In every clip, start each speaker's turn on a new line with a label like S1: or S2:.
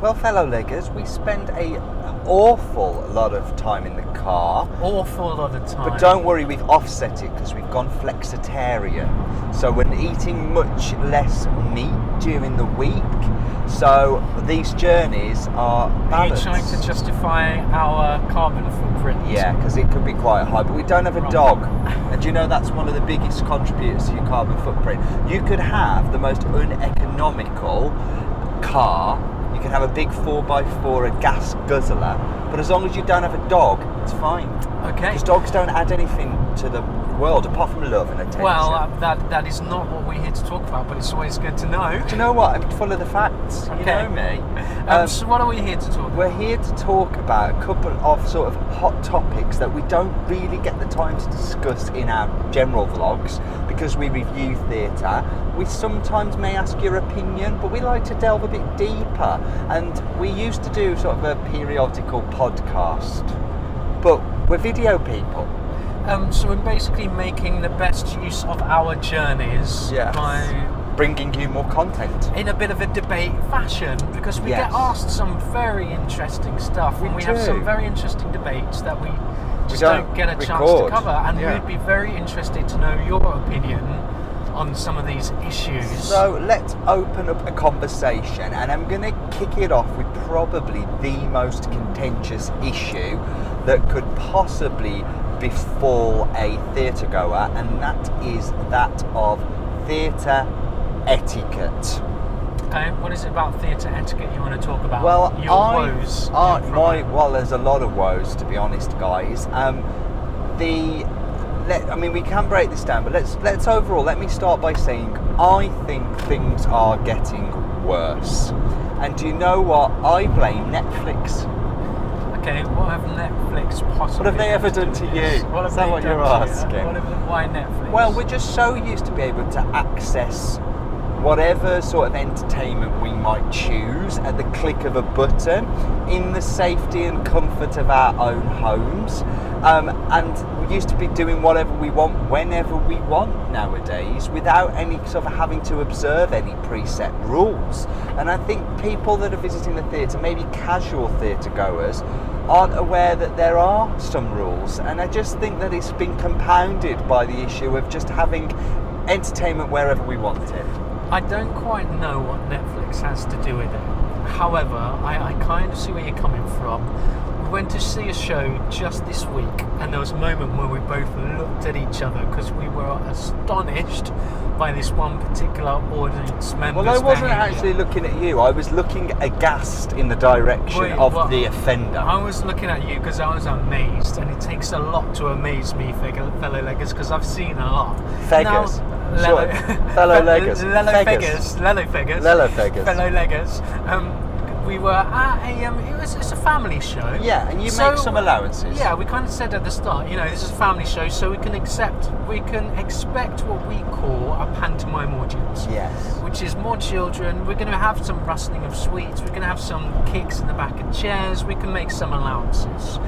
S1: Well, fellow leggers, we spend an awful lot of time in the car.
S2: Awful lot of time.
S1: But don't worry, we've offset it because we've gone flexitarian. So we're eating much less meat during the week. So these journeys are balanced.
S2: Are you trying to justify our carbon footprint?
S1: Yeah, because it could be quite high. But we don't have a dog. And you know that's one of the biggest contributors to your carbon footprint. You could have the most uneconomical car. You can have a big 4x4, a gas guzzler, but as long as you don't have a dog, it's fine.
S2: Okay.
S1: Because dogs don't add anything to the world apart from love and attention.
S2: Well, that is not what we're here to talk about, but it's always good to know.
S1: Do you know what? I'm full of the facts.
S2: Okay.
S1: You know me.
S2: So what are we here to talk about?
S1: We're here to talk about a couple of sort of hot topics that we don't really get the time to discuss in our general vlogs because we review theatre. We sometimes may ask your opinion, but we like to delve a bit deeper. And we used to do sort of a periodical podcast, but we're video people.
S2: So we're basically making the best use of our journeys by
S1: bringing you more content
S2: in a bit of a debate fashion, because we get asked some very interesting stuff, and we have some very interesting debates that we just don't get a chance to cover, and we'd be very interested to know your opinion on some of these issues.
S1: So let's open up a conversation, and I'm going to kick it off with probably the most contentious issue that could possibly befall a theatre goer, and that is that of theatre etiquette.
S2: Okay, what is it about theatre etiquette you want to talk about?
S1: Well,
S2: woes.
S1: Well, there's a lot of woes, to be honest, guys. We can break this down, but let's overall. Let me start by saying I think things are getting worse, and do you know what? I blame Netflix.
S2: Okay, what have Netflix possibly?
S1: What have they ever done to you? Is that what you're asking?
S2: Why Netflix?
S1: Well, we're just so used to be able to access whatever sort of entertainment we might choose at the click of a button in the safety and comfort of our own homes. And we used to be doing whatever we want, whenever we want nowadays, without any sort of having to observe any preset rules. And I think people that are visiting the theatre, maybe casual theatre goers, aren't aware that there are some rules. And I just think that it's been compounded by the issue of just having entertainment wherever we want it.
S2: I don't quite know what Netflix has to do with it. However, I kind of see where you're coming from. We went to see a show just this week, and there was a moment where we both looked at each other because we were astonished by this one particular audience member's
S1: Well, I wasn't
S2: behaviour.
S1: actually looking at you. I was looking aghast in the direction of the offender. I
S2: was looking at you because I was amazed, and it takes a lot to amaze me, fellow leggers, because I've seen a lot.
S1: Feggers. Fellow leggers.
S2: Fellow leggers. We were at it's a family show.
S1: Yeah, and you make some allowances.
S2: Yeah, we kind of said at the start, this is a family show, so we can expect what we call a pantomime audience.
S1: Yes.
S2: Which is more children. We're going to have some rustling of sweets. We're going to have some kicks in the back of chairs. We can make some allowances.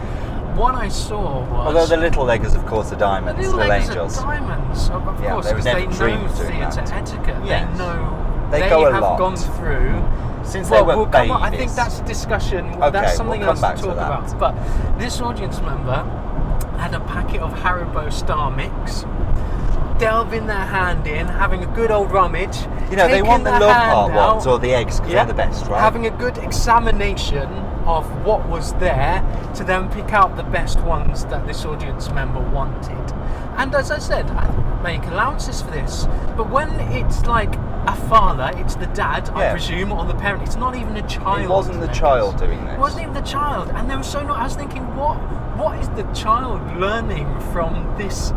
S2: What I saw was...
S1: Although the little leggers, of course, are diamonds,
S2: the little
S1: leggers
S2: angels. Are diamonds, of course,
S1: they
S2: because they know theatre etiquette.
S1: Yes.
S2: They know...
S1: They go a
S2: have
S1: lot.
S2: Gone through...
S1: Since they were babies.
S2: I think that's a discussion.
S1: Okay,
S2: that's something
S1: we'll come
S2: else to
S1: back
S2: talk
S1: to that.
S2: But this audience member had a packet of Haribo Star Mix, delving their hand in, having a good old rummage.
S1: They want the love heart ones or the eggs because they're the best, right?
S2: Having a good examination of what was there to then pick out the best ones that this audience member wanted. And as I said, I make allowances for this. But when it's like a father, it's the dad, I presume, or the parent. It's not even a child.
S1: It wasn't the child doing this.
S2: It wasn't even the child. And they were so not. I was thinking, what is the child learning from this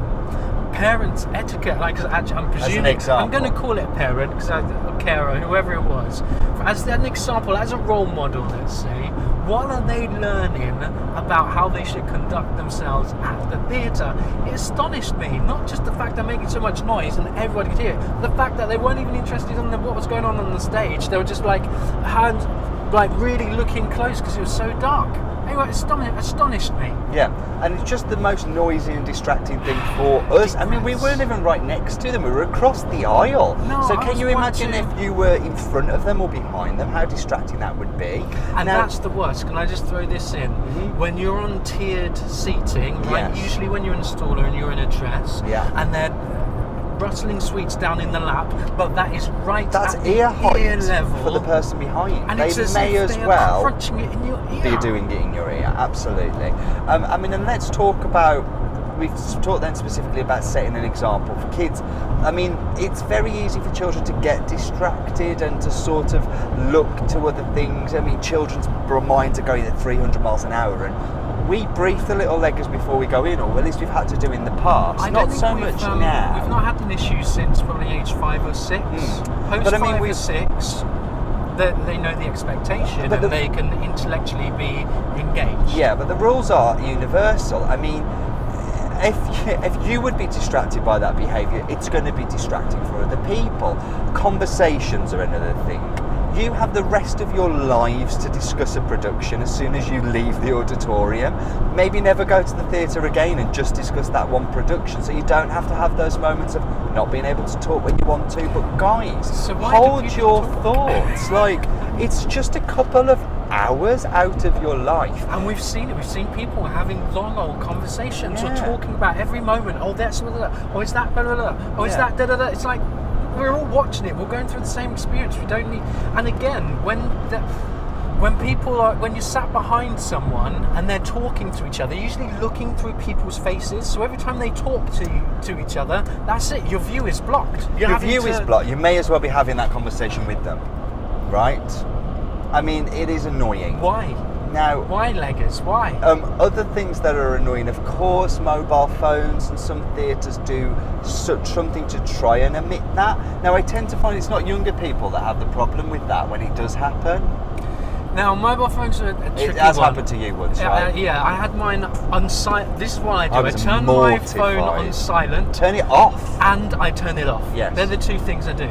S2: parent's etiquette? Like, I'm presuming,
S1: as an example.
S2: I'm going to call it a parent, because a carer, whoever it was, as an example, as a role model, let's say. What are they learning about how they should conduct themselves at the theatre? It astonished me. Not just the fact they're making so much noise and everybody could hear it, but the fact that they weren't even interested in what was going on the stage. They were just really looking close because it was so dark. Anyway, it astonished me.
S1: Yeah, and it's just the most noisy and distracting thing for us. I mean, we weren't even right next to them, we were across the aisle.
S2: No,
S1: so
S2: I
S1: can
S2: was
S1: you imagine
S2: watching-
S1: if you were in front of them or behind them, how distracting that would be?
S2: And
S1: Now,
S2: that's the worst. Can I just throw this in?
S1: Mhm.
S2: When you're on tiered seating, right?
S1: Yes.
S2: Usually when you're an installer and you're in a dress,
S1: Yeah.
S2: and they're rustling sweets down in the lap, but that is right
S1: that's
S2: at
S1: ear
S2: the
S1: height
S2: ear level
S1: for the person behind.
S2: and
S1: They
S2: it's as
S1: may
S2: if
S1: as
S2: they are
S1: well
S2: crunching it in your ear.
S1: be doing it in your ear, absolutely. I mean, and let's talk about, we've talked then specifically about setting an example for kids. I mean, it's very easy for children to get distracted and to sort of look to other things. I mean, children's minds are going at 300 miles an hour, and we brief the little leggers before we go in, or at least we've had to do in the past.
S2: I don't
S1: Not
S2: think
S1: so
S2: we've,
S1: much
S2: We've
S1: now.
S2: not had an issue since probably age 5 or 6. Post
S1: But I mean,
S2: 5 or
S1: we've-
S2: 6, they know the expectation
S1: But
S2: and they can intellectually be engaged.
S1: Yeah, but the rules are universal. I mean, if you would be distracted by that behaviour, it's going to be distracting for other people. Conversations are another thing. You have the rest of your lives to discuss a production as soon as you leave the auditorium. Maybe never go to the theatre again and just discuss that one production, so you don't have to have those moments of not being able to talk when you want to. But guys,
S2: So why do
S1: hold
S2: people
S1: your
S2: talk?
S1: thoughts. Like, it's just a couple of hours out of your life.
S2: And we've seen it. We've seen people having long old conversations or
S1: Yeah.
S2: talking about every moment. Oh, that's blah, blah, blah. Oh, is that blah, blah, blah. Oh, is
S1: Yeah.
S2: that da da da. It's like we're all watching it. We're going through the same experience. We don't need. And again, when you're sat behind someone and they're talking to each other, you're usually looking through people's faces. So every time they talk to each other, that's it. Your view is blocked. You're
S1: Your
S2: having
S1: view
S2: to-
S1: is blocked. You may as well be having that conversation with them, right? I mean, it is annoying.
S2: Why?
S1: Now,
S2: Why, Leggers? Why?
S1: other things that are annoying, of course, mobile phones, and some theatres do something to try and omit that. Now, I tend to find it's not younger people that have the problem with that when it does happen.
S2: Now, mobile phones are a tricky
S1: It has
S2: one.
S1: happened to you once, right?
S2: Yeah, I had mine on silent. This is what I do.
S1: I
S2: I
S1: was
S2: turn my phone
S1: mortified.
S2: on silent
S1: Turn it off.
S2: and I turn it off.
S1: Yes.
S2: They're the two things I do.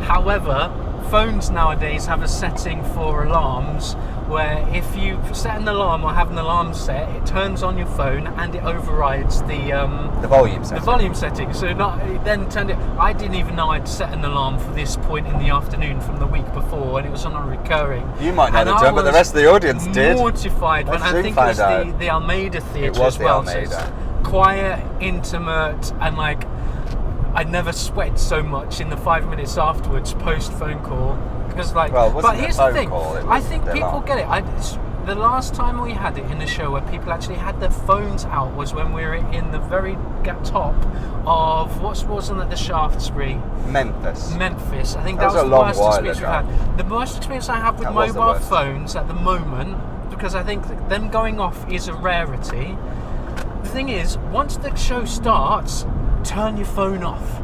S2: However, phones nowadays have a setting for alarms where if you set an alarm or have an alarm set, it turns on your phone and it overrides the
S1: volume setting.
S2: volume setting. So it then turned it. I didn't even know I'd set an alarm for this point in the afternoon from the week before, and it was on a recurring.
S1: You might not
S2: And
S1: have
S2: I
S1: done, but the
S2: was
S1: rest of the audience did.
S2: Mortified when
S1: I
S2: I
S1: soon
S2: think it was
S1: found out.
S2: the Almeida Theatre
S1: was
S2: as
S1: the
S2: well. So
S1: Almeida.
S2: it's quiet, intimate, and like I never sweat so much in the 5 minutes afterwards post phone call because like.
S1: Well, it wasn't
S2: but
S1: a
S2: here's
S1: phone
S2: the thing.
S1: call, it
S2: I
S1: was
S2: think
S1: the
S2: people
S1: alarm.
S2: get it. The last time we had it in a show where people actually had their phones out was when we were in the very top of wasn't it the Shaftesbury.
S1: Memphis.
S2: I think
S1: That
S2: that
S1: was a
S2: the
S1: long
S2: worst
S1: while
S2: experience we've
S1: ago.
S2: had. The worst experience I have with
S1: That was the
S2: mobile
S1: worst.
S2: phones at the moment, because I think that them going off is a rarity. The thing is, once the show starts, turn your phone off.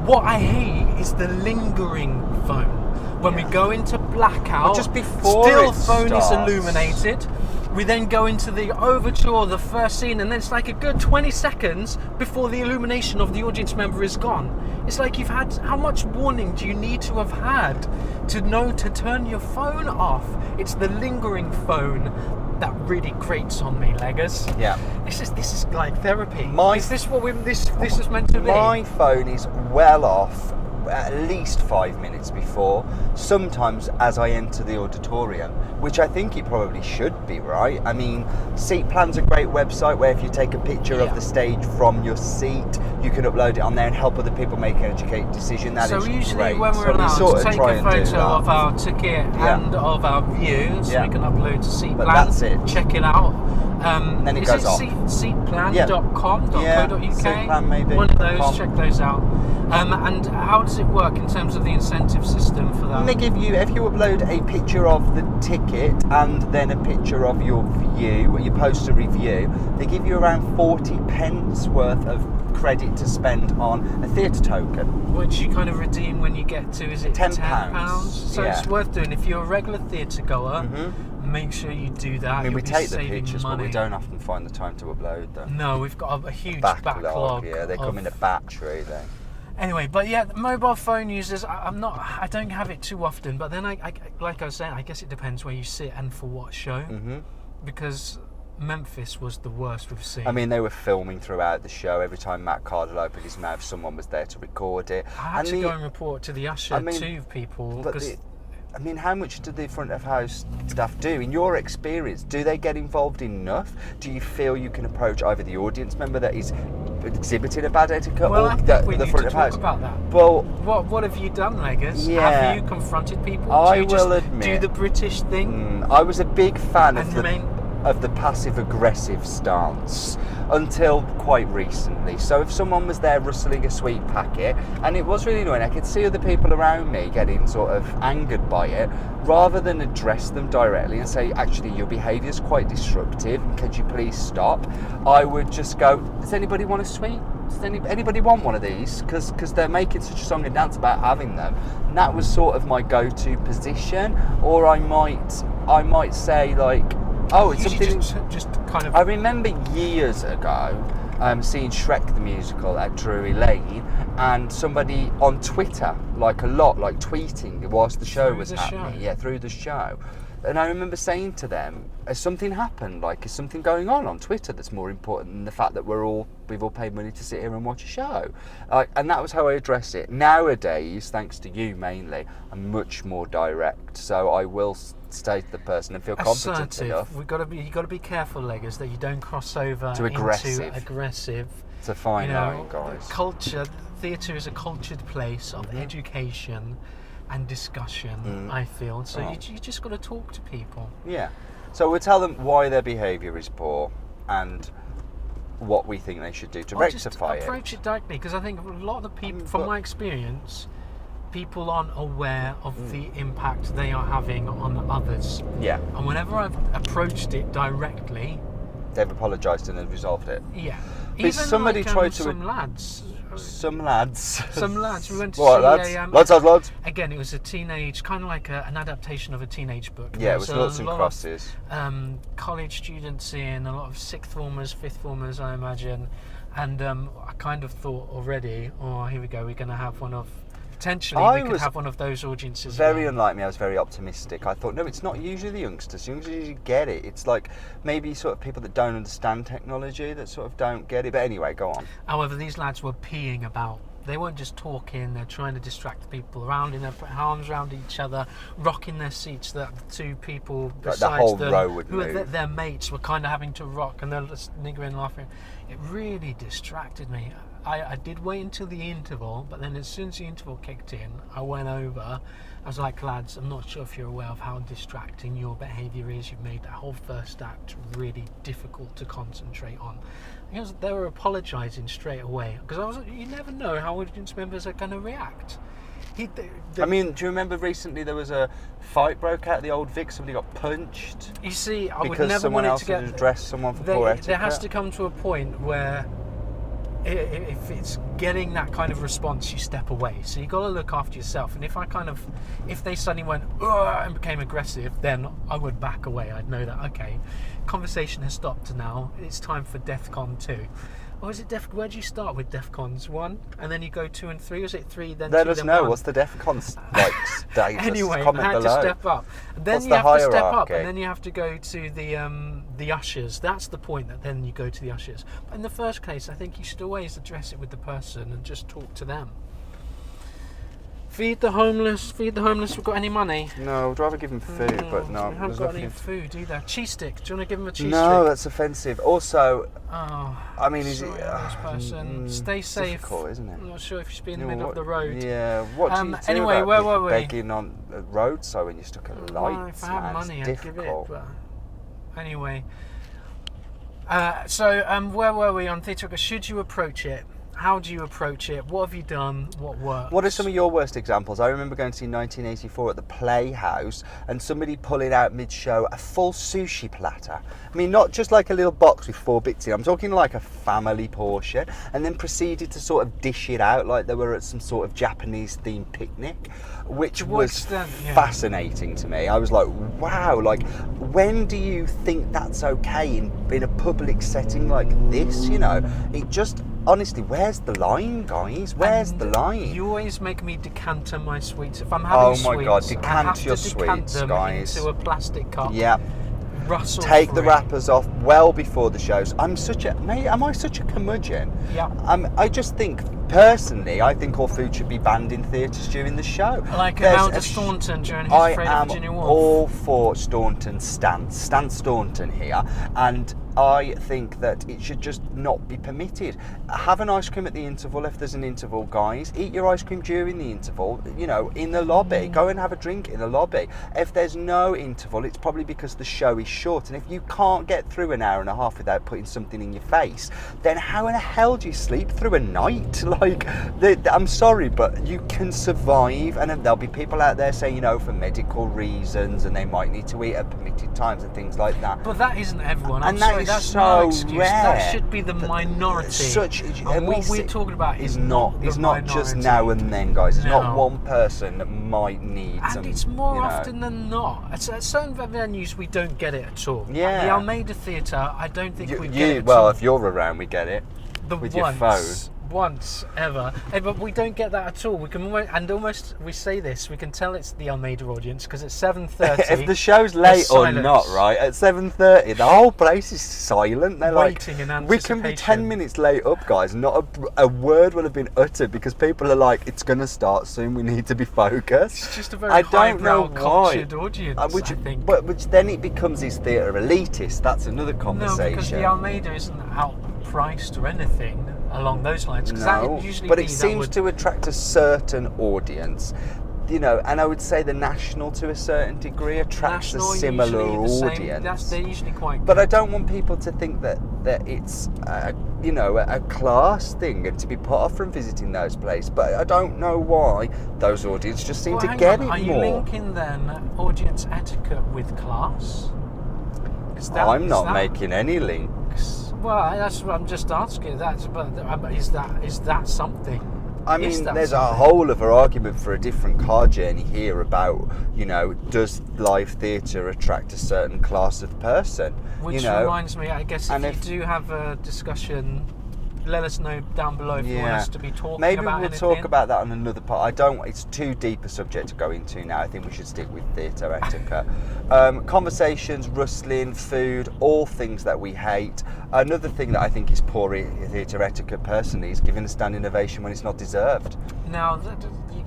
S2: What I hate is the lingering phone. When we go into blackout,
S1: Well, just before
S2: still
S1: it
S2: phone is
S1: starts.
S2: illuminated. We then go into the overture, or the first scene, and then it's like a good 20 seconds before the illumination of the audience member is gone. It's like you've had, how much warning do you need to have had to know to turn your phone off? It's the lingering phone that really grates on me, Leggers.
S1: Yeah.
S2: This is like therapy.
S1: My-
S2: Is this what this is meant to be?
S1: My phone is well off at least 5 minutes before, sometimes as I enter the auditorium, which I think it probably should be, right? I mean, Seat Plan's a great website where if you take a picture of the stage from your seat, you can upload it on there and help other people make an educated decision. That
S2: So
S1: is
S2: usually
S1: great.
S2: when
S1: So
S2: we're
S1: we
S2: allowed
S1: sort
S2: to
S1: of
S2: take
S1: try
S2: a
S1: and do
S2: photo
S1: that.
S2: of our ticket
S1: Yeah.
S2: and of our view, so
S1: Yeah.
S2: we can upload to Seat
S1: But
S2: Plan,
S1: that's it.
S2: check it out.
S1: then it
S2: is
S1: goes
S2: it
S1: off.
S2: seatplan.com.co.uk?
S1: Yeah, Seatplan maybe.
S2: One of those,
S1: .com.
S2: check those out. And how does it work in terms of the incentive system for that?
S1: And they give you, if you upload a picture of the ticket and then a picture of your view, or you post a review, they give you around 40 pence worth of credit to spend on a theatre token.
S2: Which you kind of redeem when you get to, is it
S1: £10?
S2: So
S1: Yeah.
S2: it's worth doing. If you're a regular theatre goer,
S1: Mhm.
S2: make sure you do that.
S1: I mean, we
S2: You'll be
S1: take the
S2: saving
S1: pictures, but we
S2: money.
S1: don't often find the time to upload them.
S2: No, we've got a huge backlog.
S1: Yeah, they come
S2: of-
S1: in a batch, really.
S2: Anyway, but yeah, mobile phone users, I don't have it too often, but then I like I was saying, I guess it depends where you sit and for what show.
S1: Mhm.
S2: because Memphis was the worst we've seen.
S1: I mean, they were filming throughout the show. Every time Matt Cardle opened his mouth, someone was there to record it.
S2: I had to go and report to the usher, two people.
S1: I mean, how much do the front of house staff do? In your experience, do they get involved enough? Do you feel you can approach either the audience member that is exhibiting a bad etiquette
S2: well,
S1: or
S2: I think
S1: the
S2: we need
S1: front
S2: to
S1: of
S2: talk
S1: house?
S2: about that.
S1: Well,
S2: what have you done, Leggers?
S1: Yeah.
S2: Have you confronted people?
S1: I
S2: do you
S1: will admit,
S2: do the British thing?
S1: I was a big fan of
S2: the
S1: the passive-aggressive stance until quite recently. So if someone was there rustling a sweet packet, and it was really annoying, I could see other people around me getting sort of angered by it, rather than address them directly and say, actually, your behaviour is quite disruptive, could you please stop? I would just go, does anybody want a sweet? Does anybody want one of these? Because they're making such a song and dance about having them. And that was sort of my go-to position. Or I might say, like, oh, it's something.
S2: Just kind of.
S1: I remember years ago seeing Shrek the musical at Drury Lane, and somebody on Twitter, tweeting whilst the show was happening. Yeah, through the show. And I remember saying to them, has something happened? Like, is something going on Twitter that's more important than the fact that we've all paid money to sit here and watch a show? And that was how I address it. Nowadays, thanks to you mainly, I'm much more direct. So I will say to the person and feel competent enough.
S2: You've got to be careful, Leggers, that you don't cross over
S1: into
S2: aggressive.
S1: It's a fine line, guys.
S2: Culture, theatre is a cultured place of education and discussion, I feel. So you just got to talk to people.
S1: Yeah. So we'll tell them why their behaviour is poor and what we think they should do to rectify it.
S2: Approach it directly, because I think a lot of the people, from my experience, people aren't aware of the impact they are having on others.
S1: Yeah.
S2: And whenever I've approached it directly,
S1: they've apologised and they've resolved it.
S2: Yeah.
S1: But even somebody tried to.
S2: Some lads. We went to see
S1: lads.
S2: Again, it was a teenage, kind of like an adaptation of a teenage book.
S1: Yeah, it was Noughts and Crosses.
S2: College students in, a lot of sixth formers, fifth formers, I imagine. And I kind of thought already, here we go, we're going to have one of... Potentially, we could have one of those audiences.
S1: Very unlike me, I was very optimistic. I thought, no, it's not usually the youngsters. Youngsters usually get it. It's like maybe sort of people that don't understand technology that sort of don't get it. But anyway, go on.
S2: However, these lads were peeing about. They weren't just talking, they're trying to distract the people around him. They're putting arms around each other, rocking their seats that the two people besides
S1: the whole
S2: them,
S1: row would
S2: who
S1: move.
S2: were their mates, were kind of having to rock, and they're just niggering, laughing. It really distracted me. I did wait until the interval, but then as soon as the interval kicked in, I went over. I was like, lads, I'm not sure if you're aware of how distracting your behaviour is. You've made that whole first act really difficult to concentrate on. Because they were apologising straight away. Because you never know how audience members are going to react.
S1: I mean, do you remember recently there was a fight broke out at the Old Vic? Somebody got punched.
S2: You see, I would
S1: because
S2: never
S1: someone
S2: want
S1: else
S2: it to get
S1: had addressed someone for poor etiquette.
S2: There has to come to a point where, if it's getting that kind of response, you step away. So you got to look after yourself. And if they suddenly went and became aggressive, then I would back away. I'd know that, okay, conversation has stopped now. It's time for DEFCON 2. Or is it where do you start with DEFCONs 1 and then you go 2 and 3? Or is it 3 then 2
S1: Let
S2: then
S1: us know
S2: 1?
S1: What's the DEFCON status?
S2: Anyway,
S1: comment
S2: I had
S1: below.
S2: to step up. And then
S1: What's
S2: you
S1: the
S2: have to step up,
S1: hierarchy?
S2: and then you have to go to the ushers. That's the point. That then you go to the ushers. But in the first case, I think you should always address it with the person and just talk to them. Feed the homeless. We've got any money?
S1: No, I'd rather give them food, but no.
S2: We haven't got any food either. Cheese stick. Do you want to give them a cheese stick?
S1: No, that's offensive. Also,
S2: I
S1: mean, is it
S2: this person? Stay safe.
S1: Difficult, isn't it?
S2: I'm not sure if you should be in the middle of the road.
S1: Yeah. What do you do
S2: anyway,
S1: about
S2: where were we?
S1: begging on a road so when you're stuck at lights?
S2: If I had money,
S1: it's
S2: I'd give it.
S1: difficult.
S2: But anyway, where were we on theatre? Should you approach it? How do you approach it? What have you done? What works?
S1: What are some of your worst examples? I remember going to see 1984 at the Playhouse and somebody pulling out mid-show a full sushi platter. I mean, not just like a little box with 4 bits in. I'm talking like a family portion, and then proceeded to sort of dish it out like they were at some sort of Japanese-themed picnic, which was fascinating to me. I was like, wow, like, when do you think that's okay in a public setting like this? You know, it just... Honestly, where's the line, guys? Where's the line?
S2: You always make me decanter my sweets. If I'm having sweets,
S1: God,
S2: I have
S1: decant your
S2: to decant
S1: sweets,
S2: them
S1: guys.
S2: into a plastic cup.
S1: Yeah.
S2: Russell
S1: take the
S2: free.
S1: wrappers off well before the shows. Am I such a curmudgeon?
S2: Yeah.
S1: I just think, personally, I think all food should be banned in theatres during the show.
S2: Like
S1: There's
S2: Imelda
S1: a
S2: Staunton during his
S1: I
S2: Afraid of
S1: am
S2: Virginia Woolf.
S1: all for Staunton Stan Staunton here, and I think that it should just not be permitted. Have an ice cream at the interval if there's an interval, guys. Eat your ice cream during the interval, in the lobby. Go and have a drink in the lobby. If there's no interval, it's probably because the show is short, and if you can't get through an hour and a half without putting something in your face, then how in the hell do you sleep through a night? I'm sorry, but you can survive, and there'll be people out there saying, for medical reasons, and they might need to eat at permitted times and things like that.
S2: But that isn't everyone.
S1: And that is
S2: that's
S1: so
S2: no excuse.
S1: rare.
S2: That should be the minority.
S1: And
S2: what we're talking about is not
S1: just
S2: minority.
S1: now and then, guys. It's
S2: No.
S1: not one person that might need
S2: And
S1: some.
S2: it's more often than not. At certain venues, we don't get it at all.
S1: Yeah.
S2: The Almeida Theatre, I don't think we get it.
S1: Well, if you're around, we get it. With your phone.
S2: Once ever, but we don't get that at all. We can we say this. We can tell it's the Almeida audience because at 7:30.
S1: If the show's late or
S2: silence.
S1: not, right? At 7:30, the whole place is silent. They're
S2: Waiting in
S1: we can be
S2: anticipation.
S1: 10 minutes late up, guys. Not a word will have been uttered because people are like, "It's going to start soon. We need to be focused."
S2: It's just a very
S1: I don't know
S2: highbrow,
S1: why.
S2: cultured audience. I think.
S1: Which then it becomes his theatre elitist. That's another conversation.
S2: No, because the Almeida isn't outpriced or anything along those lines.
S1: No,
S2: that would usually
S1: but it seems to attract a certain audience. And I would say the National, to a certain degree, attracts a similar audience.
S2: They're usually quite good.
S1: But I don't want people to think that it's a class thing and to be put off from visiting those places. But I don't know why those audiences just seem to get it more.
S2: Are you linking then audience etiquette with class?
S1: I'm not making any links.
S2: Well, that's what I'm just asking. Is that something?
S1: I mean, there's a whole other argument for a different car journey here about, does live theatre attract a certain class of person?
S2: Which reminds me, I guess if you do have a discussion, let us know down below if you want us to be talking
S1: Maybe
S2: about
S1: we'll talk about that on another part. It's too deep a subject to go into now. I think we should stick with theatre etiquette. Conversations, rustling, food, all things that we hate. Another thing that I think is poor theatre etiquette personally is giving a standing ovation when it's not deserved.
S2: Now,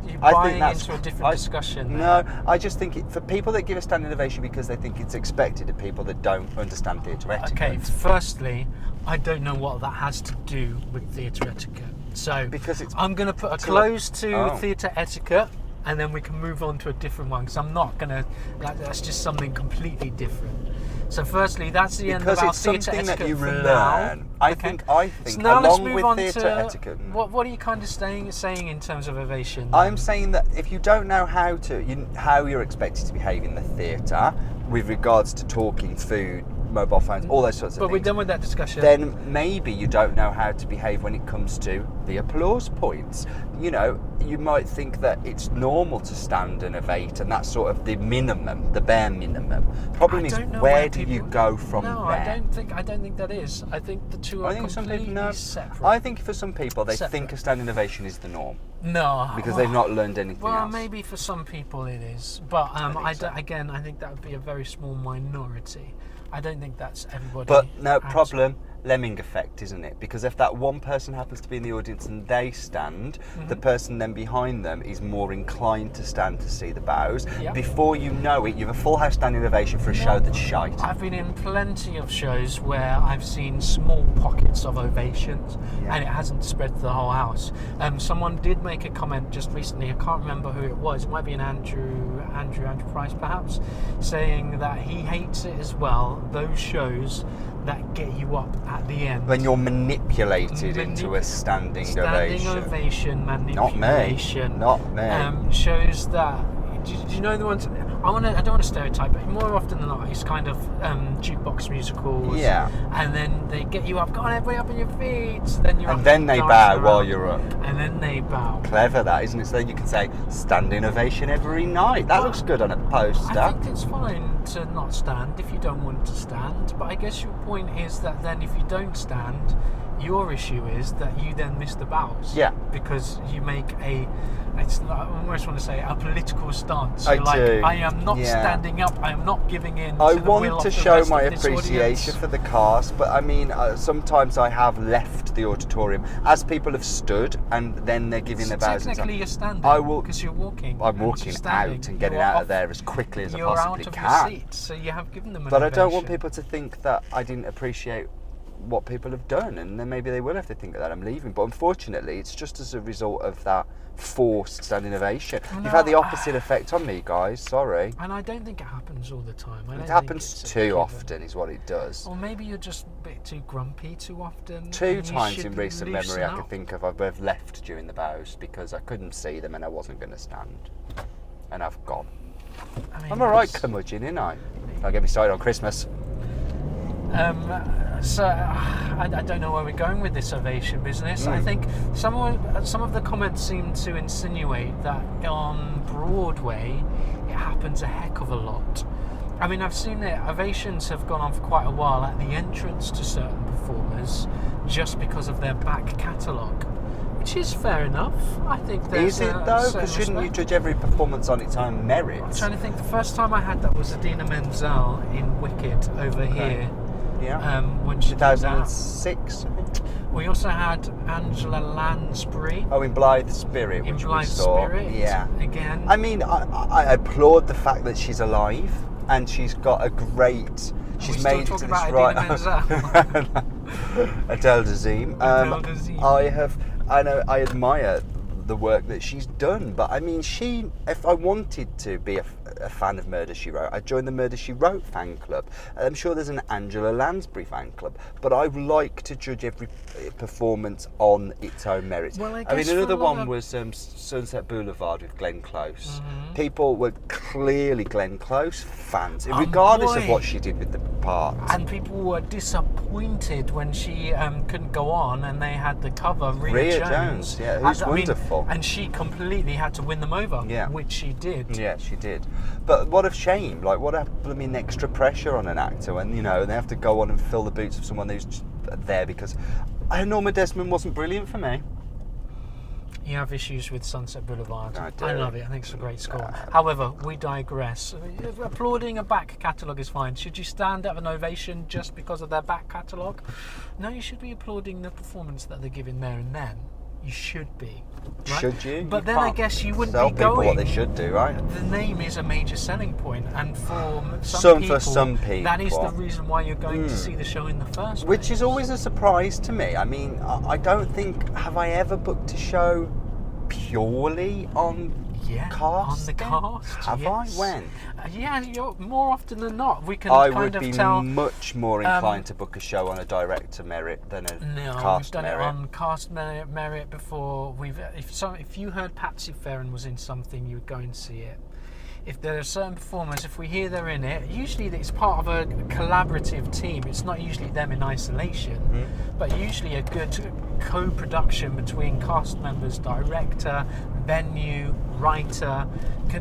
S2: you're buying into a different discussion.
S1: No, I just think for people that give a standing ovation because they think it's expected of people that don't understand theatre etiquette.
S2: Okay, firstly, I don't know what that has to do with theatre etiquette. So I'm going to put a close to theatre etiquette, and then we can move on to a different one because I'm not going to. That's just something completely different. So firstly, that's the end of our theatre etiquette
S1: that you
S2: for
S1: learn.
S2: now.
S1: I think
S2: so now
S1: along
S2: let's move
S1: with
S2: on
S1: theatre
S2: to
S1: etiquette.
S2: What are you kind of saying in terms of ovation?
S1: I'm saying that if you don't know how you're expected to behave in the theatre with regards to talking, food, mobile phones, all those sorts of things.
S2: But we're done with that discussion.
S1: Then maybe you don't know how to behave when it comes to the applause points. You might think that it's normal to stand and ovate, and that's sort of the minimum, the bare minimum. Problem is, where do you go from there?
S2: I don't think that is. I think the two are completely separate.
S1: I think for some people, they think a standing ovation is the norm.
S2: No,
S1: because they've not learned anything else.
S2: Well, maybe for some people it is, but I think that would be a very small minority. I don't think that's everybody.
S1: But no problem. Lemming effect, isn't it? Because if that one person happens to be in the audience and they stand, the person then behind them is more inclined to stand to see the bows. Yep. Before you know it, you have a full house standing ovation for a show that's shite.
S2: I've been in plenty of shows where I've seen small pockets of ovations and it hasn't spread to the whole house. Someone did make a comment just recently, I can't remember who it was, it might be an Andrew Price perhaps, saying that he hates it as well, those shows that get you up at the end.
S1: When you're manipulated into a standing ovation.
S2: Standing ovation, manipulation.
S1: Not me.
S2: Shows that. Do you know the ones? I don't want to stereotype, but more often than not, it's kind of jukebox musicals.
S1: Yeah.
S2: And then they get you up. Go on, everybody up on your feet. So then you're.
S1: And then they bow while you're up.
S2: And then they bow.
S1: Clever, that, isn't it? So then you can say standing ovation every night. That looks good on a poster.
S2: I think it's fine to not stand if you don't want to stand. But I guess your point is that then if you don't stand, Your issue is that you then miss the bows.
S1: Yeah.
S2: Because you make I almost want to say a political stance.
S1: I
S2: You're like,
S1: do.
S2: I am not
S1: Yeah.
S2: standing up. I am not giving in.
S1: I
S2: to the will
S1: want
S2: of
S1: to
S2: the
S1: show
S2: rest
S1: my
S2: of this
S1: appreciation
S2: audience.
S1: for the cast, but I mean, sometimes I have left the auditorium as people have stood and then they're giving their bows.
S2: Technically, you're standing.
S1: I will-
S2: because you're walking.
S1: I'm
S2: and
S1: walking
S2: you're standing.
S1: out and getting
S2: You are
S1: out of there as quickly as I
S2: You're
S1: possibly
S2: out of
S1: can.
S2: your seat, so you have given them an
S1: But I don't want
S2: ovation.
S1: people to think that I didn't appreciate what people have done, and then maybe they will if they think that I'm leaving. But unfortunately, it's just as a result of that forced standing ovation.
S2: No,
S1: You've had the opposite effect on me, guys. Sorry.
S2: And I don't think it happens all the time. I don't
S1: It
S2: think
S1: happens
S2: it's a
S1: too
S2: given.
S1: often, is what it does.
S2: Or maybe you're just a bit too grumpy too often.
S1: 2
S2: and you
S1: times
S2: should
S1: in recent
S2: loosen
S1: memory I
S2: up.
S1: can think of, I've left during the bows because I couldn't see them and I wasn't going to stand. And I've gone.
S2: I mean,
S1: I'm a right
S2: it's-
S1: curmudgeon, ain't I? Don't get me started on Christmas.
S2: So I don't know where we're going with this ovation business. I think some of the comments seem to insinuate that on Broadway it happens a heck of a lot. I mean, I've seen it. Ovations have gone on for quite a while at the entrance to certain performers just because of their back catalogue, which is fair enough. I think there's
S1: Is it
S2: a
S1: though?
S2: certain
S1: Because shouldn't you
S2: respect.
S1: judge every performance on its own merit?
S2: I'm trying to think. The first time I had that was Adina Menzel in Wicked over here.
S1: Yeah.
S2: When she did that.
S1: 2006, I think.
S2: We also had Angela Lansbury
S1: Oh, in Blythe Spirit,
S2: in
S1: which
S2: Blythe
S1: we saw.
S2: Spirit.
S1: Yeah.
S2: Again.
S1: I mean, I applaud the fact that she's alive and she's got a great. She's
S2: still
S1: made it to
S2: talking
S1: this
S2: about
S1: right.
S2: Adina
S1: Adele Dazeem.
S2: Adele Dazeem.
S1: I admire the work that she's done, but I mean, if I wanted to be a fan of Murder, She Wrote, I'd join the Murder, She Wrote fan club. I'm sure there's an Angela Lansbury fan club, but I like to judge every performance on its own merits.
S2: Well, I
S1: mean,
S2: guess for
S1: another
S2: a lot
S1: one
S2: of-
S1: was Sunset Boulevard with Glenn Close.
S2: Mm-hmm.
S1: People were clearly Glenn Close fans, regardless of
S2: boy.
S1: what she did with the part.
S2: And people were disappointed when she couldn't go on, and they had the cover Rhea Jones.
S1: yeah, who's
S2: I mean,
S1: wonderful.
S2: and she completely had to win them over,
S1: Yeah.
S2: which she did.
S1: Yeah, she did. But what a shame! Like, what a blooming extra pressure on an actor when they have to go on and fill the boots of someone who's just there because Norma Desmond wasn't brilliant for me.
S2: You have issues with Sunset Boulevard.
S1: I do.
S2: I love it. I think it's a great score. However, we digress. Applauding a back catalogue is fine. Should you stand at an ovation just because of their back catalogue? No, you should be applauding the performance that they're giving there and then. You should be. Right?
S1: Should you?
S2: But
S1: You
S2: then I
S1: can't
S2: guess you wouldn't
S1: tell
S2: be
S1: people
S2: going.
S1: what they should do, right?
S2: The name is a major selling point, and for
S1: For some people,
S2: that is the reason why you're going to see the show in the first place.
S1: Which is always a surprise to me. I mean, I don't think have I ever booked a show purely on cast?
S2: On the cast.
S1: Have
S2: yes.
S1: I? When?
S2: Yeah, you're, more often than not. We can
S1: I
S2: kind
S1: would
S2: of
S1: be
S2: tell.
S1: much more inclined to book a show on a director merit than a
S2: No,
S1: cast
S2: we've done
S1: merit.
S2: it on cast merit before. If you heard Patsy Ferran was in something, you would go and see it. If there are certain performers, if we hear they're in it, usually it's part of a collaborative team. It's not usually them in isolation, but usually a good co-production between cast members, director, venue, writer,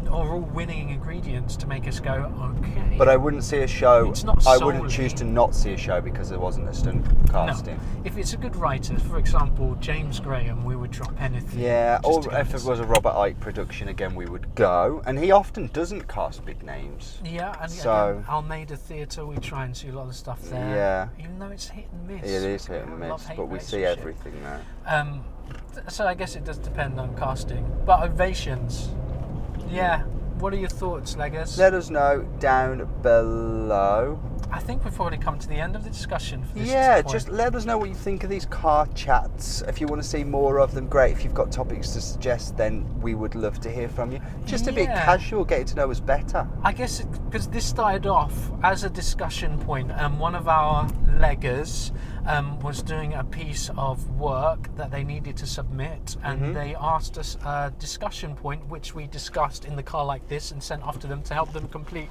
S2: are all winning ingredients to make us go, okay.
S1: But I wouldn't see a show.
S2: It's not
S1: I wouldn't
S2: solely-
S1: choose to not see a show because there wasn't a stunt casting.
S2: No. If it's a good writer, for example, James Graham, we would drop anything.
S1: Yeah,
S2: just
S1: or
S2: to go
S1: if
S2: and
S1: it
S2: see.
S1: was a Robert Icke production, again, we would go. And he often doesn't cast big names.
S2: Yeah, and
S1: So-
S2: again, Almeida Theatre, we try and see a lot of stuff there.
S1: Yeah.
S2: Even though it's hit and miss.
S1: It is hit and miss,
S2: Love-hate
S1: but we see
S2: relationship.
S1: everything now.
S2: So I guess it does depend on casting. But ovations, yeah. What are your thoughts, Leggers?
S1: Let us know down below.
S2: I think we've already come to the end of the discussion for this
S1: Yeah,
S2: point.
S1: just let us know what you think of these car chats. If you want to see more of them, great. If you've got topics to suggest, then we would love to hear from you. Just a bit
S2: Yeah.
S1: casual, getting to know us better.
S2: I guess because this started off as a discussion point, and one of our leggers was doing a piece of work that they needed to submit, and they asked us a discussion point, which we discussed in the car like this and sent off to them to help them complete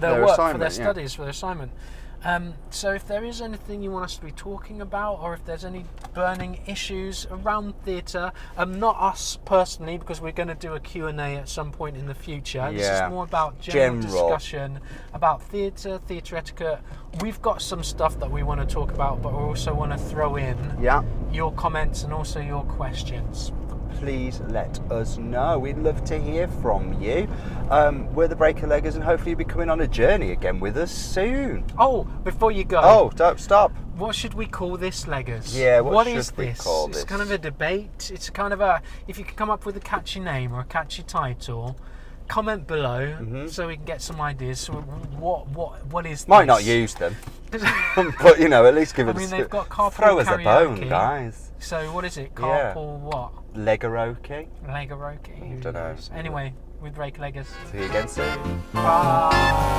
S2: their
S1: Their
S2: work for their
S1: assignment, yeah.
S2: studies, for their assignment. So if there is anything you want us to be talking about, or if there's any burning issues around theatre, not us personally, because we're going to do a Q&A at some point in the future. This is more about general discussion about theatre etiquette. We've got some stuff that we want to talk about, but we also want to throw in your comments and also your questions.
S1: Please let us know. We'd love to hear from you. We're the Breaker Leggers, and hopefully you'll be coming on a journey again with us soon.
S2: Oh, before you go.
S1: Oh, don't stop.
S2: What should we call this, Leggers?
S1: Yeah, what
S2: is
S1: should we
S2: this?
S1: call this?
S2: It's kind of a debate. It's kind of a, if you could come up with a catchy name or a catchy title, comment below so we can get some ideas. So what is this?
S1: Might not use them, but you know, at least give it.
S2: I mean, they've got carpool
S1: throw us
S2: karaoke.
S1: a bone, guys.
S2: So what is it? Carpool what?
S1: Leggeroke.
S2: Leggeroke.
S1: I don't know.
S2: Anyway, with Breaker Leggers.
S1: See you again soon.
S2: Bye.